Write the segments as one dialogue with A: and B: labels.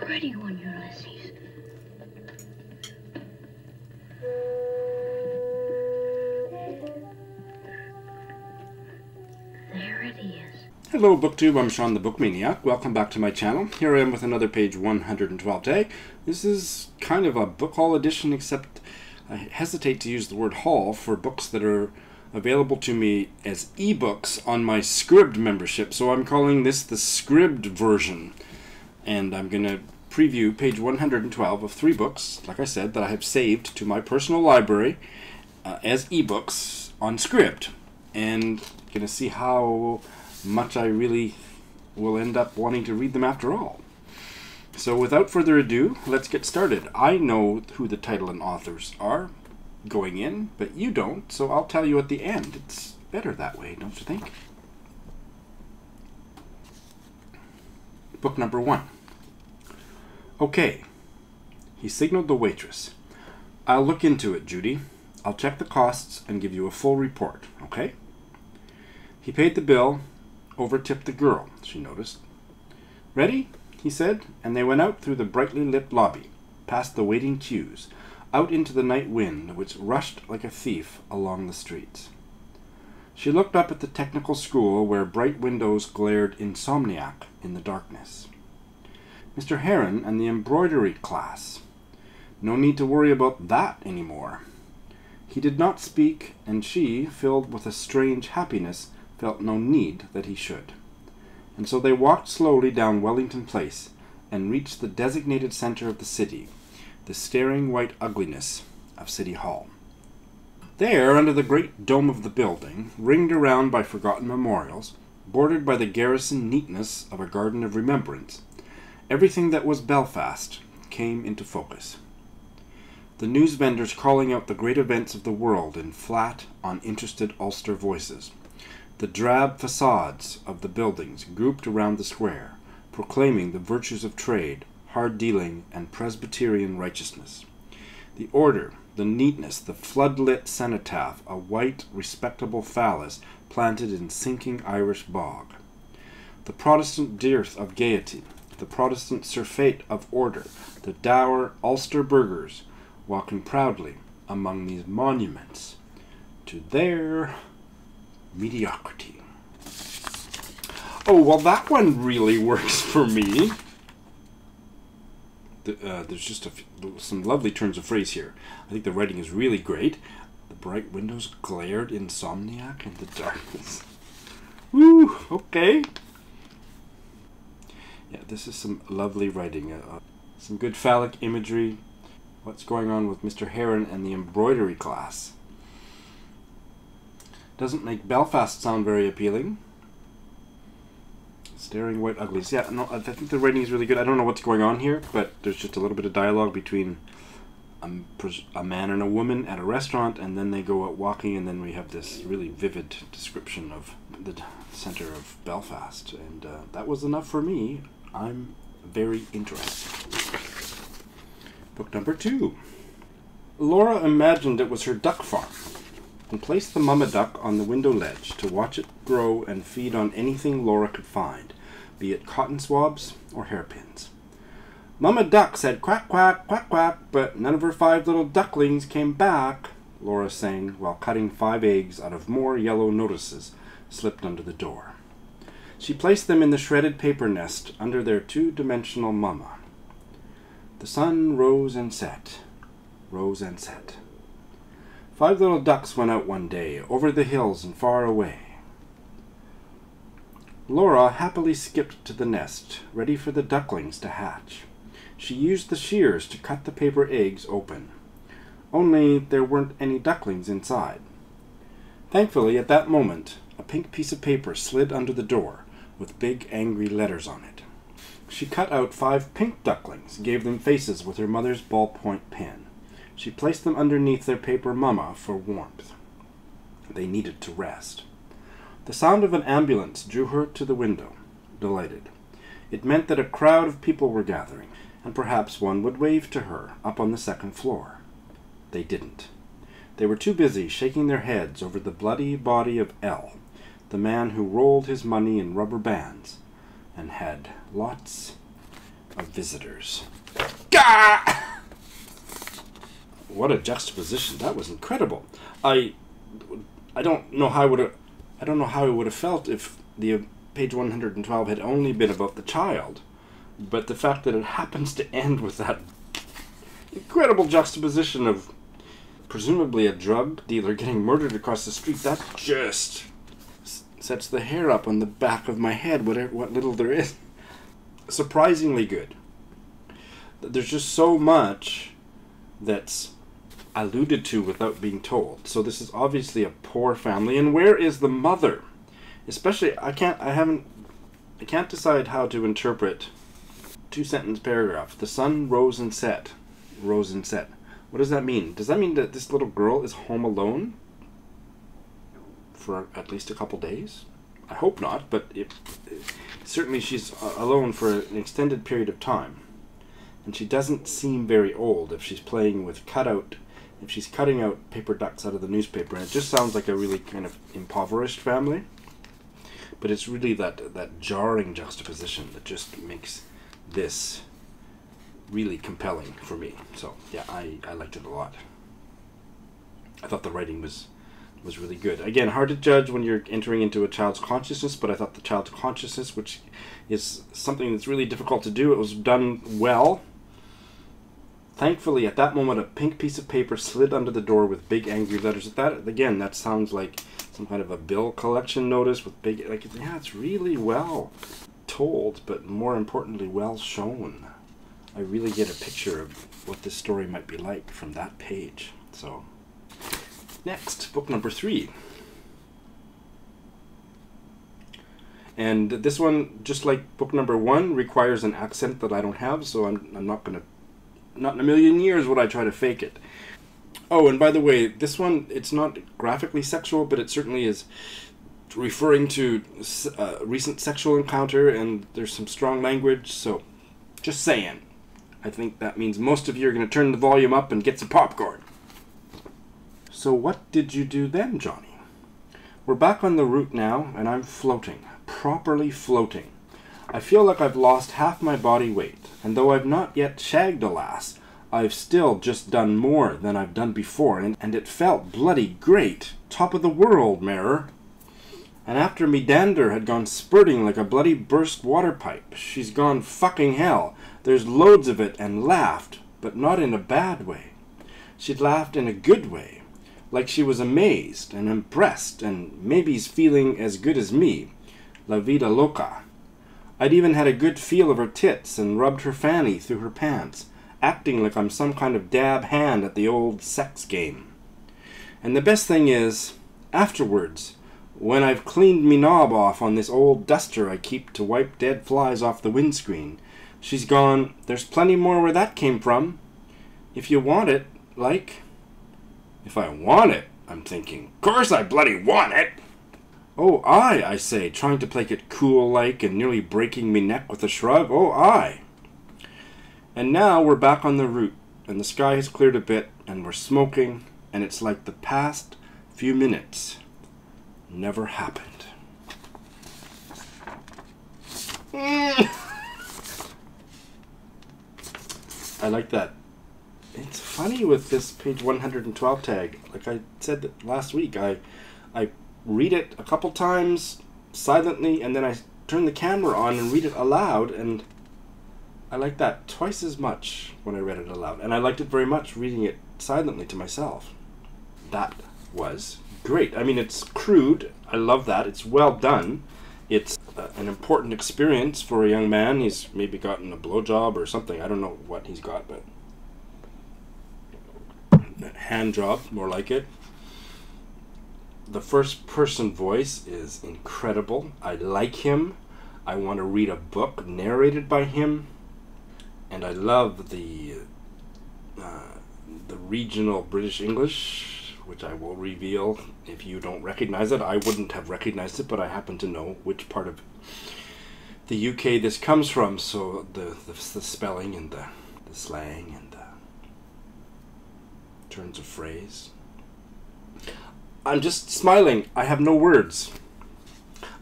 A: pretty one, Ulysses. There it is.
B: Hello BookTube, I'm Sean the Book Maniac. Welcome back to my channel. Here I am with another page 112 today. This is kind of a book haul edition, except I hesitate to use the word haul for books that are available to me as ebooks on my Scribd membership. So I'm calling this the Scribd version. And I'm going to preview page 112 of 3 books, like I said, that I have saved to my personal library as ebooks on Scribd. And going to see how much I really will end up wanting to read them after all. So without further ado, let's get started. I know who the title and authors are going in, but you don't, so I'll tell you at the end. It's better that way, don't you think? Book number 1. Okay. He signaled the waitress. I'll look into it, Judy. I'll check the costs and give you a full report, okay? He paid the bill, overtipped the girl, she noticed. Ready? He said, and they went out through the brightly lit lobby, past the waiting queues, out into the night wind which rushed like a thief along the streets. She looked up at the technical school where bright windows glared insomniac in the darkness. Mr. Heron and the embroidery class. No need to worry about that anymore. He did not speak, and she, filled with a strange happiness, felt no need that he should. And so they walked slowly down Wellington Place and reached the designated center of the city, the staring white ugliness of City Hall. There, under the great dome of the building, ringed around by forgotten memorials, bordered by the garrison neatness of a garden of remembrance, everything that was Belfast came into focus. The news vendors calling out the great events of the world in flat, uninterested Ulster voices. The drab facades of the buildings grouped around the square, proclaiming the virtues of trade, hard dealing, and Presbyterian righteousness. The order, the neatness, the flood-lit cenotaph, a white, respectable phallus planted in sinking Irish bog. The Protestant dearth of gaiety, the Protestant surfeit of order, the dour Ulster burghers walking proudly among these monuments to their mediocrity. Oh, well, that one really works for me. There's just some lovely turns of phrase here. I think the writing is really great. The bright windows glared insomniac in the darkness. Woo, okay. Yeah, this is some lovely writing. Some good phallic imagery. What's going on with Mr. Heron and the embroidery class? Doesn't make Belfast sound very appealing. Staring white uglies. Yeah, no, I think the writing is really good. I don't know what's going on here, but there's just a little bit of dialogue between a man and a woman at a restaurant, and then they go out walking, and then we have this really vivid description of the center of Belfast. And that was enough for me. I'm very interested. Book number 2. Laura imagined it was her duck farm, and placed the mama duck on the window ledge to watch it grow and feed on anything Laura could find, be it cotton swabs or hairpins. Mama duck said quack, quack, quack, quack, but none of her 5 little ducklings came back, Laura sang while cutting 5 eggs out of more yellow notices slipped under the door. She placed them in the shredded paper nest under their 2-dimensional mama. The sun rose and set, rose and set. 5 little ducks went out one day, over the hills and far away. Laura happily skipped to the nest, ready for the ducklings to hatch. She used the shears to cut the paper eggs open. Only there weren't any ducklings inside. Thankfully, at that moment, a pink piece of paper slid under the door, with big angry letters on it. She cut out 5 pink ducklings, gave them faces with her mother's ballpoint pen. She placed them underneath their paper mama for warmth. They needed to rest. The sound of an ambulance drew her to the window, delighted. It meant that a crowd of people were gathering, and perhaps one would wave to her up on the 2nd floor. They didn't. They were too busy shaking their heads over the bloody body of L, the man who rolled his money in rubber bands and had lots of visitors. Gah! What a juxtaposition! That was incredible. I don't know how I would have felt if the page 112 had only been about the child, but the fact that it happens to end with that incredible juxtaposition of presumably a drug dealer getting murdered across the street, that just sets the hair up on the back of my head, what little there is. Surprisingly good. There's just so much that's alluded to without being told. So this is obviously a poor family, and where is the mother? Especially, I can't decide how to interpret two-sentence paragraph. The sun rose and set. Rose and set. What does that mean? Does that mean that this little girl is home alone for at least a couple days? I hope not, but certainly she's alone for an extended period of time. And she doesn't seem very old if she's playing with if she's cutting out paper ducks out of the newspaper. And it just sounds like a really kind of impoverished family. But it's really that jarring juxtaposition that just makes this really compelling for me. So yeah, I liked it a lot. I thought the writing was really good. Again, hard to judge when you're entering into a child's consciousness, but I thought the child's consciousness, which is something that's really difficult to do, it was done well. Thankfully, at that moment, a pink piece of paper slid under the door with big angry letters. That sounds like some kind of a bill collection notice with big, yeah, it's really well told, but more importantly, well shown. I really get a picture of what this story might be like from that page. So, next, book number 3. And this one, just like book number 1, requires an accent that I don't have, so I'm not in a million years would I try to fake it. Oh, and by the way, this one, it's not graphically sexual, but it certainly is referring to recent sexual encounter, and there's some strong language, so just saying. I think that means most of you are going to turn the volume up and get some popcorn. So what did you do then, Johnny? We're back on the route now, and I'm floating, properly floating. I feel like I've lost half my body weight, and though I've not yet shagged a lass, I've still just done more than I've done before, and it felt bloody great. Top of the world, Marer. And after me dander had gone spurting like a bloody burst water pipe, she's gone fucking hell. There's loads of it, and laughed, but not in a bad way. She'd laughed in a good way, like she was amazed and impressed, and maybe's feeling as good as me. La vida loca. I'd even had a good feel of her tits, and rubbed her fanny through her pants, acting like I'm some kind of dab hand at the old sex game. And the best thing is, afterwards, when I've cleaned me knob off on this old duster I keep to wipe dead flies off the windscreen, she's gone, "There's plenty more where that came from. If you want it, like." If I want it, I'm thinking, course I bloody want it. Oh, I say, trying to play it cool like and nearly breaking me neck with a shrug. Oh, I. And now we're back on the route, and the sky has cleared a bit, and we're smoking, and it's like the past few minutes never happened. I like that. It's funny with this page 112 tag. Like I said that last week, I read it a couple times silently, and then I turn the camera on and read it aloud, and I like that twice as much when I read it aloud. And I liked it very much reading it silently to myself. That was great. I mean, it's crude. I love that. It's well done. It's an important experience for a young man. He's maybe gotten a blowjob or something. I don't know what he's got, but a hand job, more like it. The first person voice is incredible. I like him. I want to read a book narrated by him. And I love the regional British English, which I will reveal if you don't recognize it. I wouldn't have recognized it, but I happen to know which part of the UK this comes from. So the spelling and the slang and the turns of phrase. I'm just smiling. I have no words.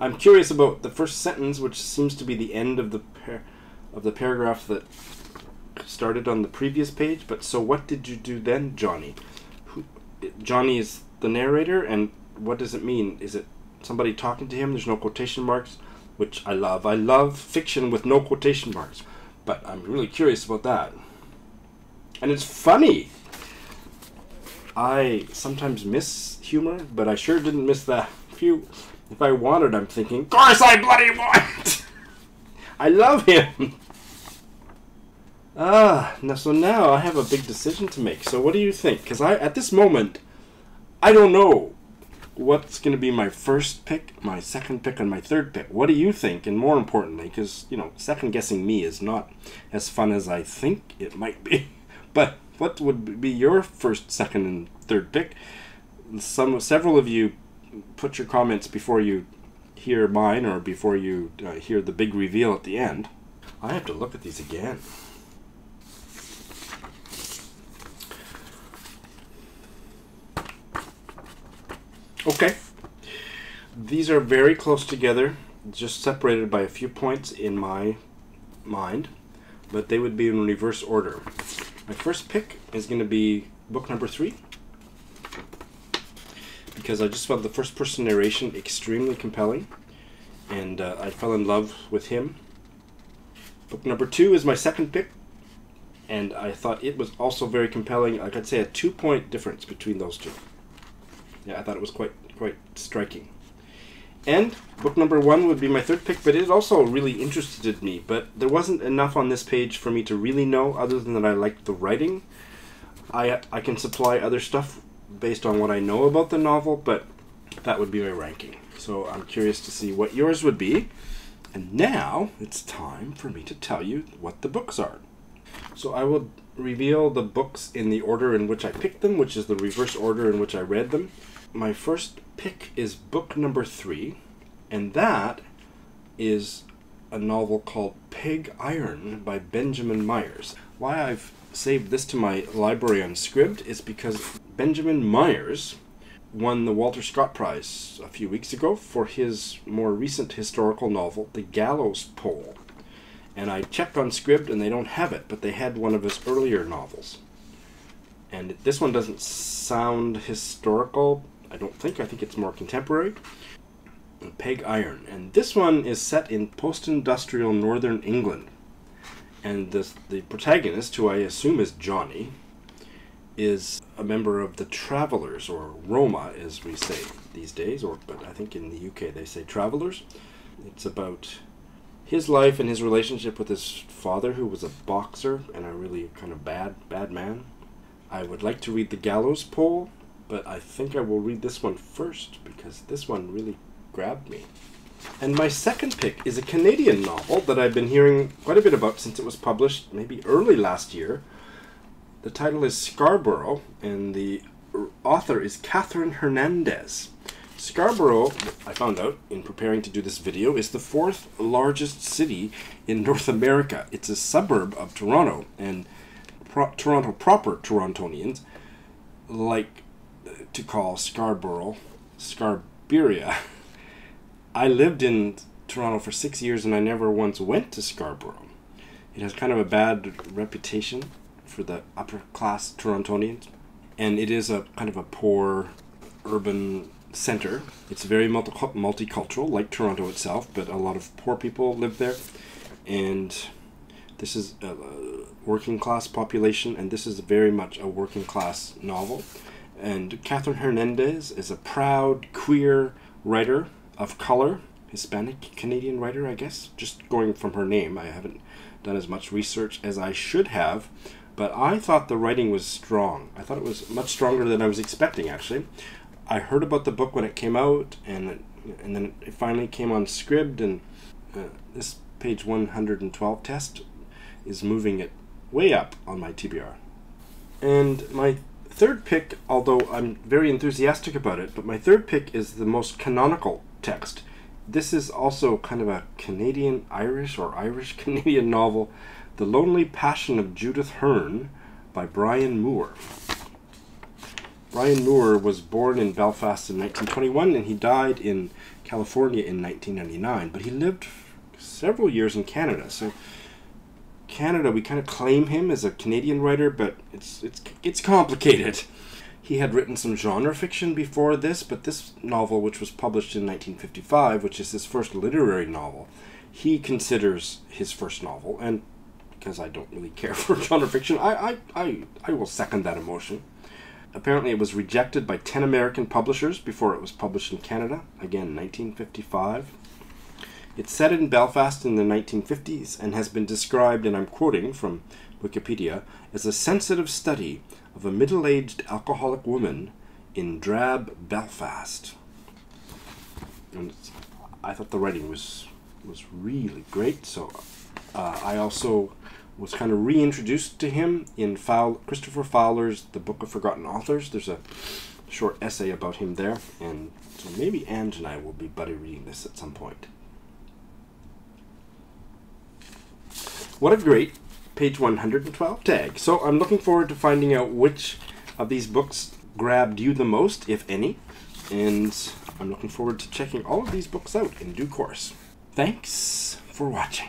B: I'm curious about the first sentence, which seems to be the end of the of the paragraph that started on the previous page. But so what did you do then, Johnny? Johnny is the narrator, and what does it mean? Is it somebody talking to him? There's no quotation marks, which I love. I love fiction with no quotation marks, but I'm really curious about that. And it's funny. I sometimes miss humor, but I sure didn't miss that. If I wanted, I'm thinking, of course I bloody want! I love him! So now I have a big decision to make. So what do you think? Because at this moment, I don't know what's going to be my first pick, my second pick, and my third pick. What do you think? And more importantly, because, second guessing me is not as fun as I think it might be. But what would be your first, second, and third pick? Several of you put your comments before you hear mine or before you hear the big reveal at the end. I have to look at these again. Okay, these are very close together, just separated by a few points in my mind, but they would be in reverse order. My first pick is going to be book number 3, because I just found the first person narration extremely compelling, and I fell in love with him. Book number 2 is my second pick, and I thought it was also very compelling. Like I'd say a 2-point difference between those two. Yeah, I thought it was quite striking. And book number 1 would be my third pick, but it also really interested me. But there wasn't enough on this page for me to really know, other than that I liked the writing. I can supply other stuff based on what I know about the novel, but that would be my ranking. So I'm curious to see what yours would be. And now it's time for me to tell you what the books are. So I will reveal the books in the order in which I picked them, which is the reverse order in which I read them. My first pick is book number 3, and that is a novel called Pig Iron by Benjamin Myers. Why I've saved this to my library on Scribd is because Benjamin Myers won the Walter Scott Prize a few weeks ago for his more recent historical novel, The Gallows Pole. And I checked on Scribd and they don't have it, but they had one of his earlier novels. And this one doesn't sound historical, I don't think. I think it's more contemporary. Pig Iron. And this one is set in post-industrial northern England. And the protagonist, who I assume is Johnny, is a member of the Travellers, or Roma as we say these days, but I think in the UK they say Travellers. It's about his life and his relationship with his father, who was a boxer and a really kind of bad man. I would like to read The Gallows Pole, but I think I will read this one first because this one really grabbed me. And my second pick is a Canadian novel that I've been hearing quite a bit about since it was published maybe early last year. The title is Scarborough, and the author is Catherine Hernandez. Scarborough, I found out in preparing to do this video, is the 4th largest city in North America. It's a suburb of Toronto, and Toronto proper Torontonians like to call Scarborough Scarberia. I lived in Toronto for 6 years and I never once went to Scarborough. It has kind of a bad reputation for the upper class Torontonians, and it is a kind of a poor urban center. It's very multicultural, like Toronto itself, but a lot of poor people live there, and this is a working class population, and this is very much a working class novel. And Catherine Hernandez is a proud queer writer of color, Hispanic Canadian writer, I guess, just going from her name. I haven't done as much research as I should have, but I thought the writing was strong. I thought it was much stronger than I was expecting, actually. I heard about the book when it came out, and then it finally came on Scribd, and this page 112 test is moving it way up on my TBR. And my third pick, although I'm very enthusiastic about it, but my third pick is the most canonical text. This is also kind of a Canadian-Irish or Irish-Canadian novel, The Lonely Passion of Judith Hearne by Brian Moore. Brian Moore was born in Belfast in 1921 and he died in California in 1999, but he lived several years in Canada, so Canada, we kind of claim him as a Canadian writer, but it's complicated. He had written some genre fiction before this, but this novel, which was published in 1955, which is his first literary novel, he considers his first novel, and because I don't really care for genre fiction, I will second that emotion. Apparently it was rejected by 10 American publishers before it was published in Canada, again 1955. It's set in Belfast in the 1950s and has been described, and I'm quoting from Wikipedia, as a sensitive study of a middle-aged alcoholic woman in drab Belfast. And I thought the writing was really great, so I also was kind of reintroduced to him in Christopher Fowler's The Book of Forgotten Authors. There's a short essay about him there, and so maybe Ange and I will be buddy reading this at some point. What a great page 112 tag. So I'm looking forward to finding out which of these books grabbed you the most, if any, and I'm looking forward to checking all of these books out in due course. Thanks for watching.